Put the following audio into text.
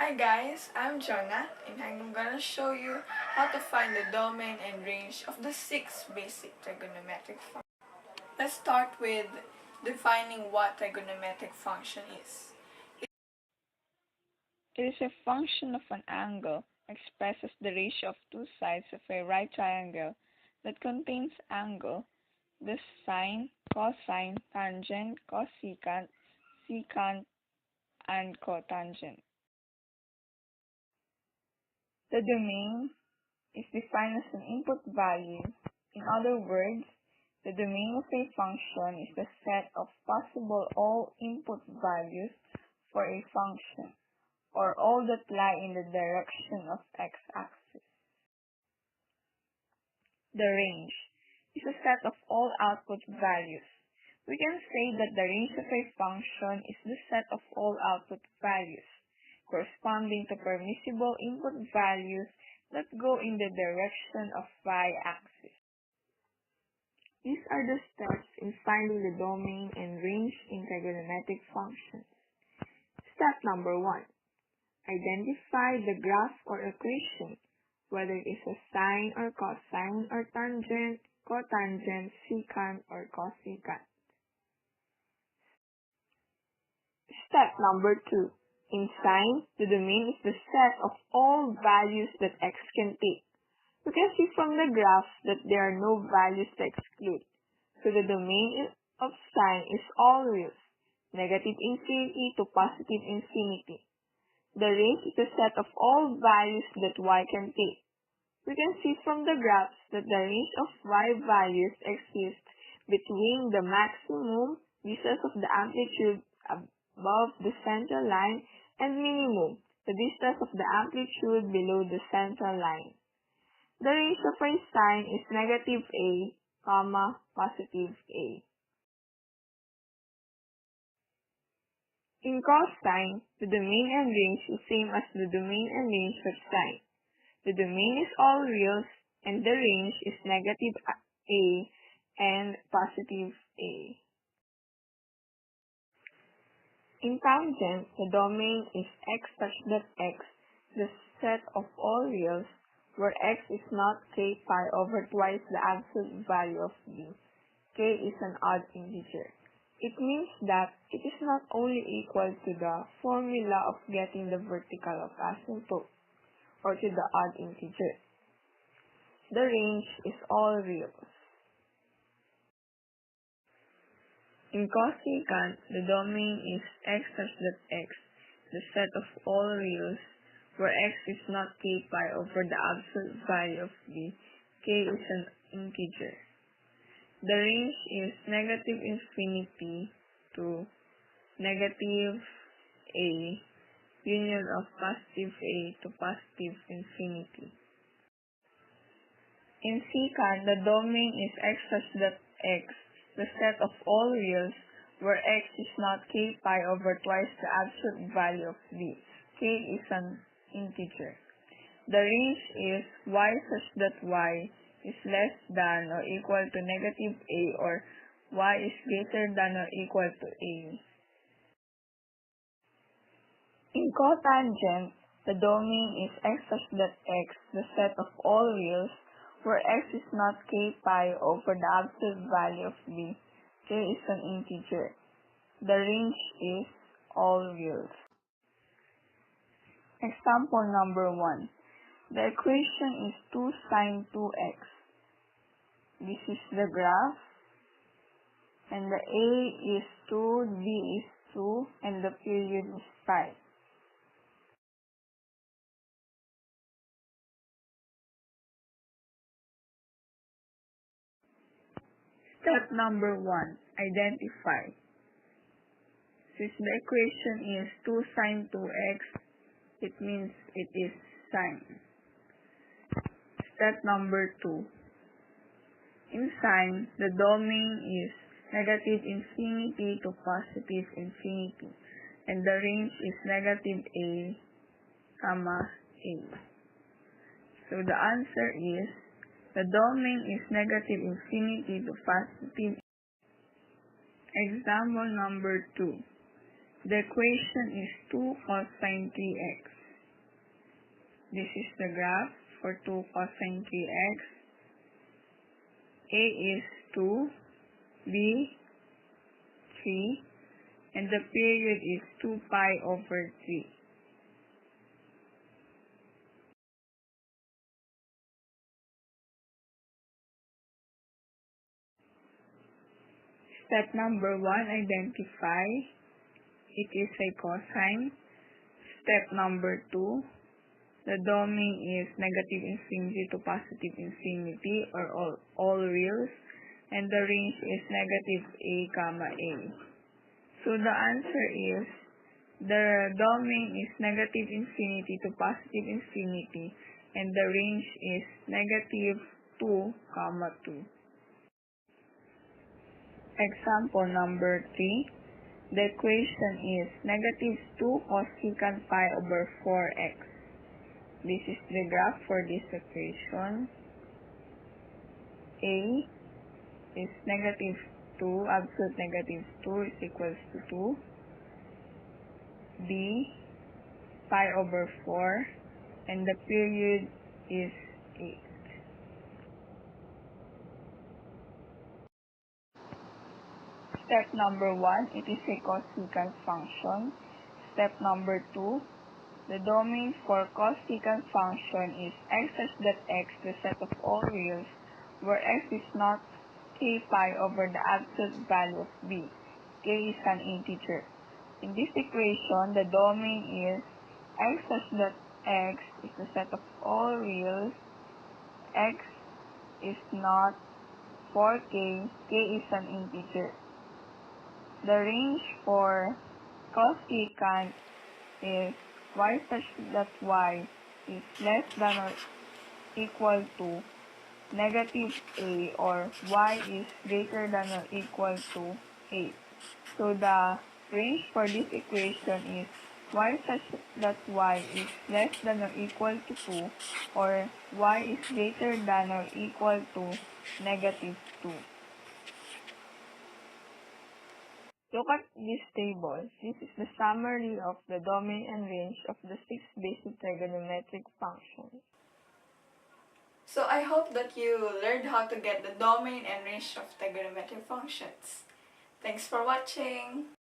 Hi guys, I'm Jonah and I'm gonna show you how to find the domain and range of the 6 basic trigonometric functions. Let's start with defining what trigonometric function is. It is a function of an angle expressed as the ratio of two sides of a right triangle that contains angle, the sine, cosine, tangent, cosecant, secant, and cotangent. The domain is defined as an input value. In other words, the domain of a function is the set of possible all input values for a function, or all that lie in the direction of x-axis. The range is a set of all output values. We can say that the range of a function is the set of all output values, corresponding to permissible input values that go in the direction of y-axis. These are the steps in finding the domain and range in trigonometric functions. Step number 1. Identify the graph or equation, whether it is a sine or cosine or tangent, cotangent, secant, or cosecant. Step number 2. In sine, the domain is the set of all values that x can take. You can see from the graph that there are no values to exclude. So the domain of sine is all reals, negative infinity to positive infinity. The range is a set of all values that y can take. We can see from the graphs that the range of y values exists between the maximum distance of the amplitude above the central line and minimum, the distance of the amplitude below the central line. The range of a sine is negative a, positive a. In cosine, the domain and range is same as the domain and range of sine. The domain is all reals and the range is negative a and positive a. In tangent, the domain is x such that x, the set of all reals, where x is not k pi over twice the absolute value of b. K is an odd integer. It means that it is not only equal to the formula of getting the vertical of asymptote, or to the odd integer. The range is all reals. In cosecant, the domain is x such that x, the set of all reals, where x is not k pi over the absolute value of b. K is an integer. The range is negative infinity to negative a, union of positive a to positive infinity. In secant, the domain is x such that x, the set of all reals, where x is not k pi over twice the absolute value of b. K is an integer. The range is y such that y is less than or equal to negative a, or y is greater than or equal to a. In cotangent, the domain is x such that x, the set of all reals, where x is not k pi over the absolute value of b. K is an integer. The range is all reals. Example number 1. The equation is 2 sine 2x. This is the graph, and the a is 2, b is 2, and the period is 5. Step number 1. Identify. Since the equation is 2 sine 2x, it means it is sine. Step number 2. In sine, the domain is negative infinity to positive infinity, and the range is negative a, a. So the answer is, the domain is negative infinity to positive. Example number 2. The equation is 2 cosine 3x. This is the graph for 2 cosine kx. A is 2, B 3, and the period is 2 pi over 3. Step number 1, identify. It is a cosine. Step number 2, the domain is negative infinity to positive infinity, or all reals, and the range is negative a comma a. So the answer is, the domain is negative infinity to positive infinity, and the range is negative 2 comma 2. Example number 3. The equation is negative 2 cosecant pi over 4x. This is the graph for this equation. A is negative 2, absolute negative 2 is equals to 2. B, pi over 4, and the period is 8. Step number 1, it is a cosecant function. Step number 2, the domain for cosecant function is x such that x, the set of all reals, where x is not k pi over the absolute value of b. K is an integer. In this equation, the domain is x such that x is the set of all reals, x is not 4k, k is an integer. The range for cosecant is y such that y is less than or equal to negative a, or y is greater than or equal to 8. So the range for this equation is y such that y is less than or equal to 2, or y is greater than or equal to negative 2. Look at this table. This is the summary of the domain and range of the 6 basic trigonometric functions. So I hope that you learned how to get the domain and range of trigonometric functions. Thanks for watching!